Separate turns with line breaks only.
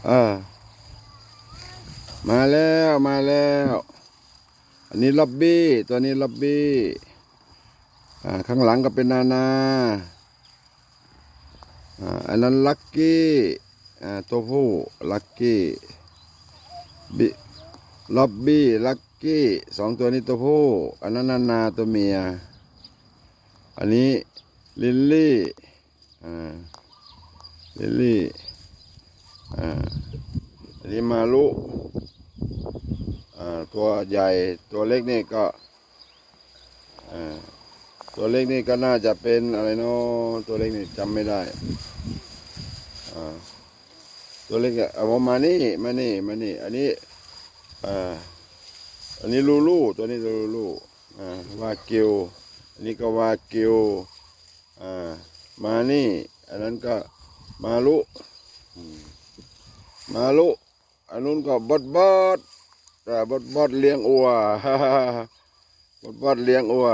อ่ามาแล้วมาแล้วอันนี้ล็อบบี้ตัวนี้ล็อบบี้ข้างหลังก็เป็นนานาอันนั้นลักกี้ตัวผู้ลักกี้บิล็อบบี้ลักกี้สองตัวนี้ตัวผู้อันนั้นนานาตัวเมียอันนี้ลิลลี่ลิลลี่อันนี้มาลุตัวใหญ่ตัวเล็กนี่ก็ตัวเล็กนี่ก็น่าจะเป็นอะไรเนาะตัวเล็กนี่จำไม่ได้ตัวเล็กเอามานี่อันนี้อันนี้ลูลูตัวนี้ลูลูวากิวอันนี้ก็วากิวมานี่อันนั้นก็มาลุอันนู้นก็บดบดเลี้ยงอัวบดเลี้ยงอัว